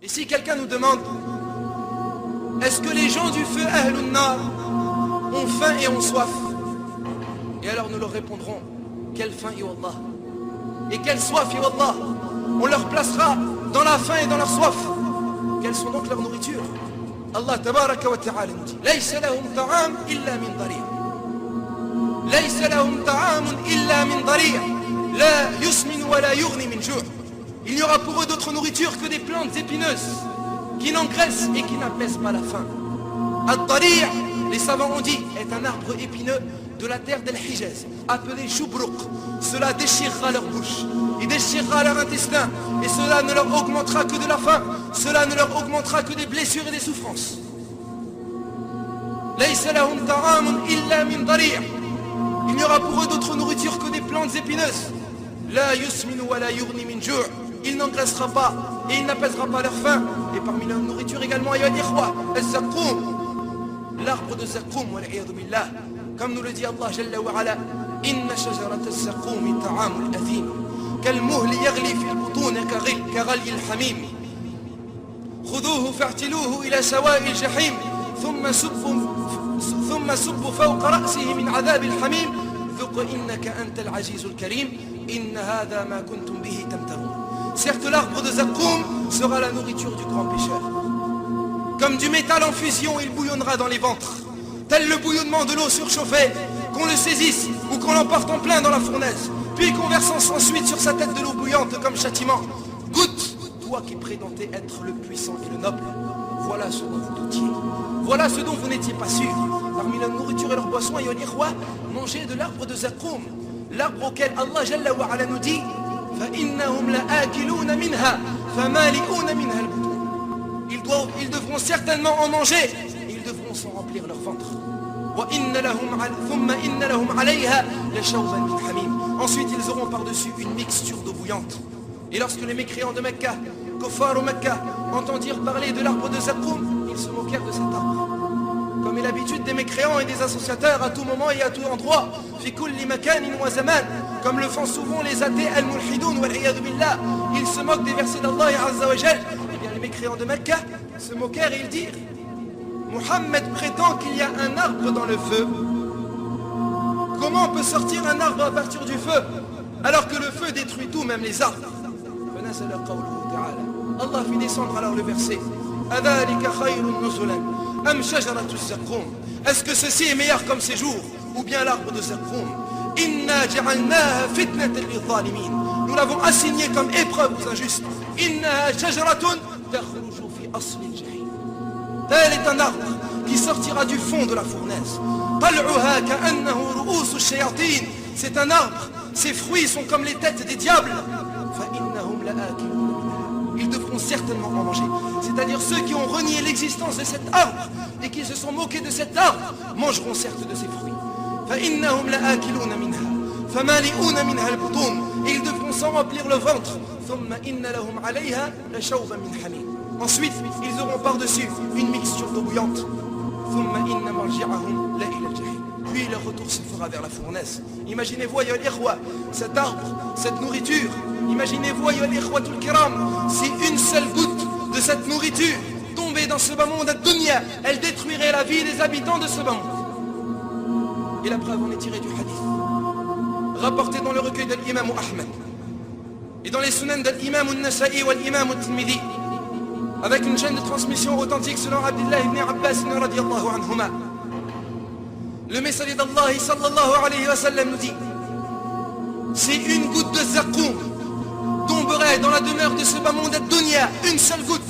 Et si quelqu'un nous demande, est-ce que les gens du feu Ahlun Nar ont faim et ont soif? Et alors nous leur répondrons, quelle faim ya Allah, et quelle soif ya Allah. On leur placera dans la faim et dans leur soif. Quelles sont donc leurs nourritures? Allah tabaraka wa ta'ala nous dit, laysa lahum ta'am illa min dari'. Laysa lahum ta'amun illa min dari'. La yusmin wa la yughni min ju'. Il n'y aura pour eux d'autre nourriture que des plantes épineuses qui n'engraissent et qui n'apaisent pas la faim. Ad-dari', les savants ont dit, est un arbre épineux de la terre d'Al-Hijaz, appelé Joubrouk. Cela déchirera leur bouche, il déchirera leur intestin, et cela ne leur augmentera que de la faim, cela ne leur augmentera que des blessures et des souffrances. Laysa lahum ta'amun illa min dari'. Il n'y aura pour eux d'autre nourriture que des plantes épineuses. La yusminu wa la yughni min ju'. Il n'engraissera pas et il n'apaisera pas leur faim. Et parmi leur nourriture également, il y a l'ikhwa, al-zaqqoum, l'arbre de zaqqoum, wal-'iyadhu billah. Comme nous le dit Allah Jalla wa Ala, inna shajarat az-zaqqoum ta'amul athim, كالمهل يغلي في البطون كغلي الحميم خذوه فاعتلوه إلى سواء الجحيم ثم صبوا فوق رأسه من عذاب الحميم ذق إنك أنت العزيز الكريم إن هذا ما كنتم به تمترون. Certes, l'arbre de Zaqqoum sera la nourriture du grand pécheur. Comme du métal en fusion, il bouillonnera dans les ventres, tel le bouillonnement de l'eau surchauffée, qu'on le saisisse ou qu'on l'emporte en plein dans la fournaise, puis qu'on verse ensuite sur sa tête de l'eau bouillante comme châtiment. Goûte, toi qui prétendais être le puissant et le noble. Voilà ce dont vous doutiez. Voilà ce dont vous n'étiez pas sûr. Parmi la nourriture et leur boisson, il y a l'ikhwa, manger de l'arbre de Zaqqoum, l'arbre auquel Allah Jalla wa Ala nous dit فَإِنَّهُمْ لَآكِلُونَ مِنْهَا فَمَالِئُونَ مِنْهَا الْبُطُونَ. Ils devront certainement en manger et ils devront s'en remplir leur ventre. ثُمَّ إِنَّ لَهُمْ عَلَيْهَا لَشَوْبًا مِنْ حَمِيمٍ. Ensuite, ils auront par-dessus une mixture d'eau bouillante. Et lorsque les mécréants de Mecca, Kuffar ou Mecca, entendirent parler de l'arbre de Zaqqoum, ils se moquèrent de cet arbre. Comme est l'habitude des mécréants et des associateurs à tout moment et à tout endroit, fi kulli makanin wa zaman, comme le font souvent les athées al-mulhidoun wal-'iyadhu billah, ils se moquent des versets d'Allah azza wa jal. Eh bien les mécréants de Mecca se moquèrent et ils dirent, Muhammad prétend qu'il y a un arbre dans le feu. Comment peut sortir un arbre à partir du feu alors que le feu détruit tout, même les arbres? Allah fit descendre alors le verset, est-ce que ceci est meilleur comme séjour ou bien l'arbre de Zaqqoum? Nous l'avons assigné comme épreuve aux injustes. Tel est un arbre qui sortira du fond de la fournaise. C'est un arbre, ses fruits sont comme les têtes des diables. Ils devront certainement en manger. C'est-à-dire ceux qui ont renié l'existence de cet arbre et qui se sont moqués de cet arbre mangeront certes de ses fruits. Et ils devront s'en remplir le ventre. Ensuite, ils auront par-dessus une mixture d'eau bouillante. Puis leur retour se fera vers la fournaise. Imaginez-vous, ya l'ikhwa, cet arbre, cette nourriture. Imaginez-vous, ya l'ikhwatul kiram, si une seule goutte de cette nourriture tombait dans ce bas monde ad-dunya, elle détruirait la vie des habitants de ce bas monde. Et la preuve en est tirée du hadith, rapporté dans le recueil de l'imam Ahmed et dans les sunan de l'imam al-Nasa'i ou l'imam al-Tirmidhi, avec une chaîne de transmission authentique selon Abdullah ibn Abbas radiyallahu anhuma. Le messager d'Allah sallallahu alayhi wa sallam nous dit, si une goutte de Zaqqoum tomberait dans la demeure de ce bas monde ad-dunya, une seule goutte,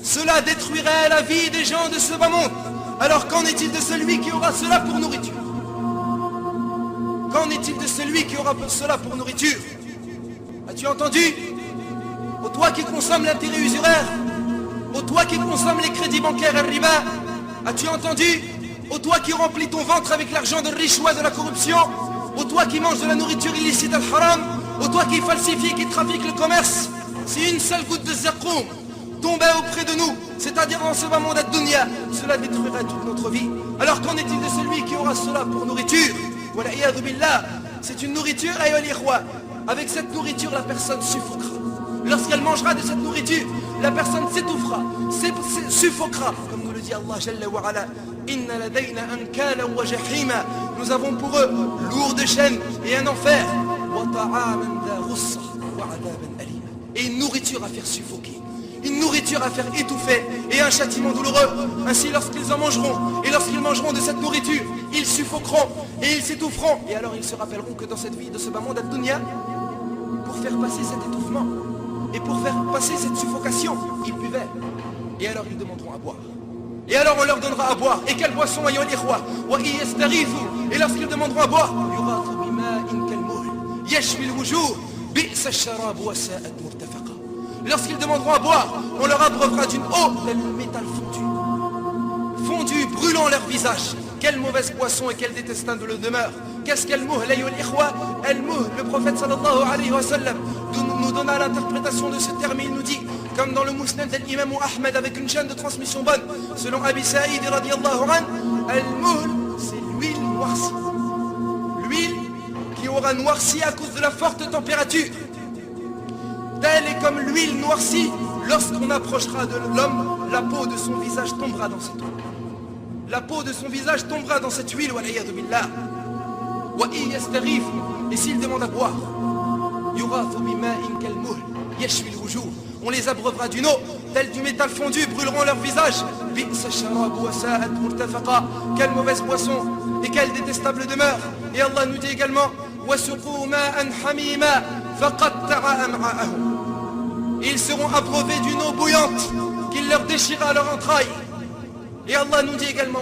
cela détruirait la vie des gens de ce bas monde. Alors qu'en est-il de celui qui aura cela pour nourriture? Qu'en est-il de celui qui aura cela pour nourriture? As-tu entendu? Ô toi qui consommes l'intérêt usuraire, ô toi qui consommes les crédits bancaires et riba, as-tu entendu? Ô toi qui remplis ton ventre avec l'argent de richois de la corruption, ô toi qui manges de la nourriture illicite al-haram, ô toi qui falsifie, qui trafique le commerce, si une seule goutte de Zaqqoum tombait auprès de nous, c'est-à-dire dans ce bas monde ad-dunya, cela détruirait toute notre vie. Alors qu'en est-il de celui qui aura cela pour nourriture? Wal-'iyadhu billah, c'est une nourriture ayyuhal ikhwa. Avec cette nourriture, la personne suffoquera. Lorsqu'elle mangera de cette nourriture, la personne s'étouffera, suffoquera, comme nous le dit Allah Jalla wa Ala. Inna ladayna ankala wa jahima. Nous avons pour eux lourdes chaînes et un enfer. Wa ta'aman dha ghussa wa adaban alima. Et une nourriture à faire suffoquer, une nourriture à faire étouffer et un châtiment douloureux. Ainsi lorsqu'ils en mangeront et lorsqu'ils mangeront de cette nourriture, ils suffoqueront et ils s'étoufferont. Et alors ils se rappelleront que dans cette vie de ce bas monde ad-dunya, pour faire passer cet étouffement et pour faire passer cette suffocation, ils buvaient. Et alors ils demanderont à boire. Et alors on leur donnera à boire. Et quelle boisson? Et lorsqu'ils demanderont à boire, lorsqu'ils demanderont à boire, on leur abreuvera d'une eau tel le métal fondu, brûlant leur visage. Quelle mauvaise boisson et quel détestable demeure. Qu'est-ce qu'elle mouh, le prophète sallallahu alayhi wa sallam nous donna l'interprétation de ce terme. Il nous dit, comme dans le Musnad d'Imam Ahmed avec une chaîne de transmission bonne, selon Abi Saïd radiyallahu anhu, al-muhl, c'est l'huile noircie. L'huile qui aura noirci à cause de la forte température. Telle et comme l'huile noircie, lorsqu'on approchera de l'homme, la peau de son visage tombera dans cette eau. La peau de son visage tombera dans cette huile, wal'iyadu billah. Et s'il demande à boire, on les abreuvera d'une eau, telle du métal fondu, brûleront leur visage. Quelle mauvaise boisson et quelle détestable demeure. Et Allah nous dit également, ils seront abreuvés d'une eau bouillante qui leur déchirera leur entraille. Et Allah nous dit également,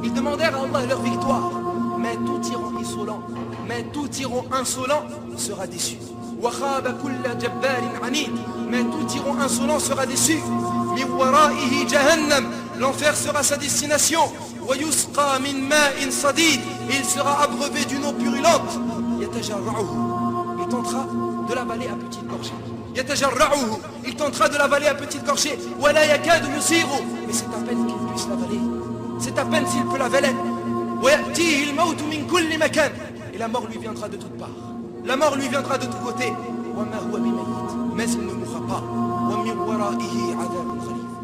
ils demandèrent à Allah leur victoire, mais tout tyran insolent sera déçu. Mais tout tyran insolent sera déçu. L'enfer sera sa destination. Il sera abreuvé d'une eau purulente. Il tentera de l'avaler à petite gorgée. Il tentera de l'avaler à petite gorgée. Mais c'est à peine qu'il puisse l'avaler. C'est à peine s'il peut l'avaler. Et la mort lui viendra de toutes parts. La mort lui viendra de tous côtés. Mais il ne mourra pas.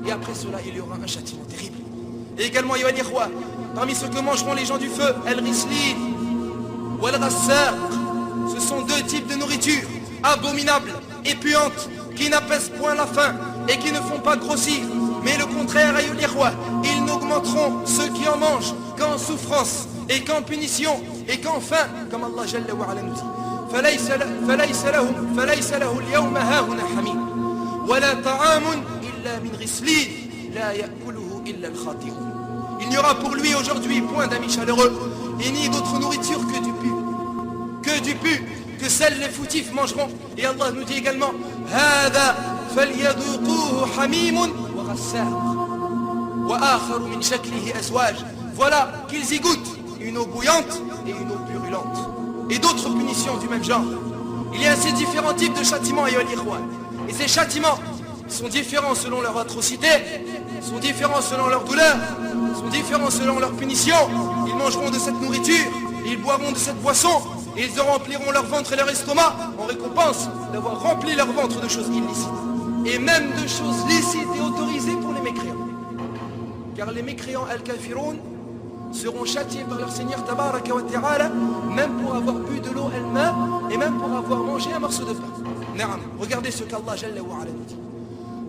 Et après cela, il y aura un châtiment terrible. Et également, parmi ceux que mangeront les gens du feu, ce sont deux types de nourriture abominables et puantes, qui n'apaisent point la faim et qui ne font pas grossir. Mais le contraire, ils n'augmenteront ceux qui en mangent qu'en souffrance et qu'en punition et qu'en faim, comme Allah Jalla wa Ala nous dit. فليس له اليوم هاهنا حميم ولا طعام إلا من غسلين لا يأكله إلا الخاطئون. Il n'y aura pour lui aujourd'hui point d'amis chaleureux et ni d'autre nourriture que du pu, que seuls les foutifs mangeront. Et Allah nous dit également هذا فليذوقوه حميم وغساق وآخر من شكله أزواج. Voilà qu'ils y goûtent une eau bouillante et une eau purulente. Et d'autres punitions du même genre. Il y a ces différents types de châtiments, et ces châtiments sont différents selon leur atrocité, sont différents selon leur douleur, sont différents selon leur punition. Ils mangeront de cette nourriture, ils boiront de cette boisson, et ils rempliront leur ventre et leur estomac en récompense d'avoir rempli leur ventre de choses illicites. Et même de choses licites et autorisées pour les mécréants. Car les mécréants al-kafiroun seront châtiés par leur Seigneur Tabaraka wa Ta'ala, même pour avoir bu de l'eau elle-même et même pour avoir mangé un morceau de pain. Naam, regardez ce qu'Allah Jalla wa Ala dit.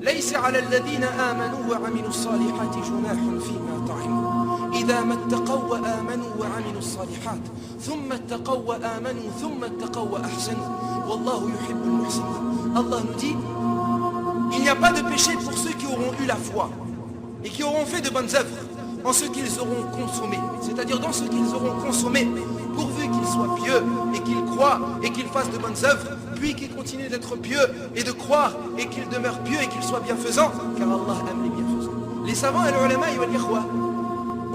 ليس على الذين آمنوا وعملوا الصالحات جناح فيما طعموا إذا ما اتقوا وآمنوا وعملوا الصالحات ثم اتقوا وآمنوا ثم اتقوا وأحسنوا والله يحب المحسنين. Allah nous dit, il n'y a pas de péché pour ceux qui auront eu la foi et qui auront fait de bonnes œuvres en ce qu'ils auront consommé, c'est-à-dire dans ce qu'ils auront consommé, pourvu qu'ils soient pieux et qu'ils croient et qu'ils fassent de bonnes œuvres, puis qu'ils continuent d'être pieux et de croire et qu'ils demeurent pieux et qu'ils soient bienfaisants, car Allah aime les bienfaisants. Les savants et les ulama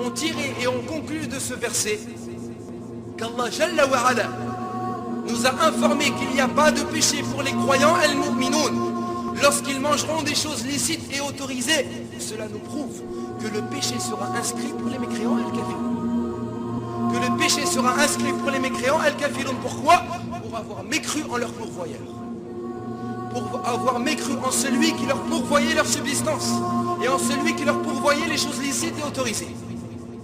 ont tiré et ont conclu de ce verset qu'Allah Jalla wa Ala nous a informé qu'il n'y a pas de péché pour les croyants al-mu'minoun lorsqu'ils mangeront des choses licites et autorisées. Cela nous prouve que le péché sera inscrit pour les mécréants al-kafiroun. Que le péché sera inscrit pour les mécréants al-kafiroun. Pourquoi? Pour avoir mécru en leur pourvoyeur. pour avoir mécru en celui qui leur pourvoyait leur subsistance et en celui qui leur pourvoyait les choses licites et autorisées.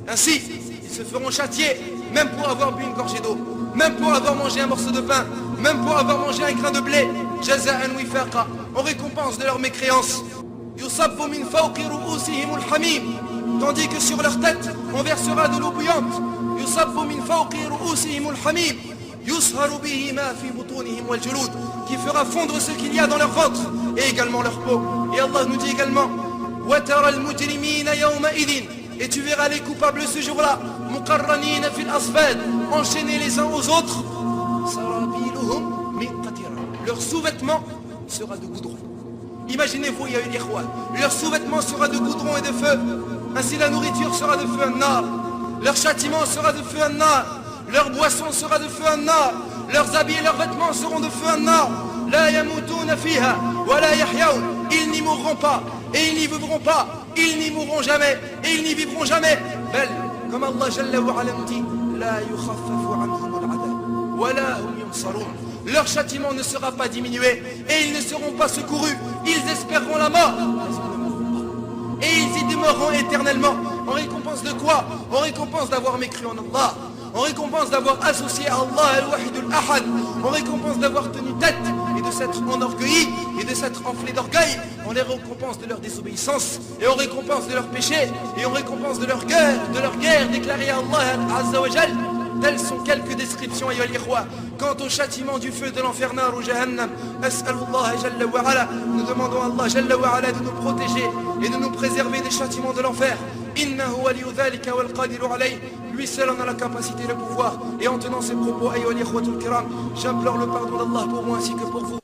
Ainsi, ils se feront châtier, même pour avoir bu une gorgée d'eau, même pour avoir mangé un morceau de pain, même pour avoir mangé un grain de blé, jaza'an wifaqa, en récompense de leur mécréance. Yusabbu min fawqi ru'usihim al-hamim, tandis que sur leur tête, on versera de l'eau bouillante. Yusabbu min fawqi ru'usihim al-hamim, yusharu bihi ma fi butunihim wal-julud, qui fera fondre ce qu'il y a dans leur ventre et également leur peau. Et Allah nous dit également, wa tara al-mujrimina yawma idin, et tu verras les coupables ce jour-là, muqarranina fil asfad, enchaînés les uns aux autres. Sarabiluhum min qatira, leur sous-vêtement sera de goudron. Imaginez-vous, ya ikhwa, leur sous-vêtement sera de goudron et de feu. Ainsi la nourriture sera de feu an-nar, leur châtiment sera de feu an-nar, leur boisson sera de feu an-nar, leurs habits et leurs vêtements seront de feu an-nar. La yamutuna fiha wa la yahyaun, ils n'y mourront pas et ils n'y vivront pas, ils n'y mourront jamais et ils n'y vivront jamais. Bel, comme Allah Jalla wa Ala nous dit, la yukhaffafu anhum al-adab wa la hum yunsarun. Leur châtiment ne sera pas diminué et ils ne seront pas secourus. Ils espéreront la mort, et ils y demeureront éternellement. En récompense de quoi? En récompense d'avoir mécru en Allah, en récompense d'avoir associé à Allah al-Wahid al-Ahad, en récompense d'avoir tenu tête et de s'être enorgueilli et de s'être enflé d'orgueil, en les récompense de leur désobéissance et en récompense de leur péché et en récompense de leur guerre déclarée à Allah Azza wa Jal. Telles sont quelques descriptions, ayyuha al-ikhwa. Quant au châtiment du feu de l'enfer nar ou jahannam, as'alullah jalla wa ala, nous demandons à Allah jalla wa ala de nous protéger et de nous préserver des châtiments de l'enfer. Innahu waliyu dhalika wal qadiru alayh. Lui seul en a la capacité et le pouvoir. Et en tenant ces propos, ayyuha al-ikhwatul kiram, j'implore le pardon d'Allah pour moi ainsi que pour vous.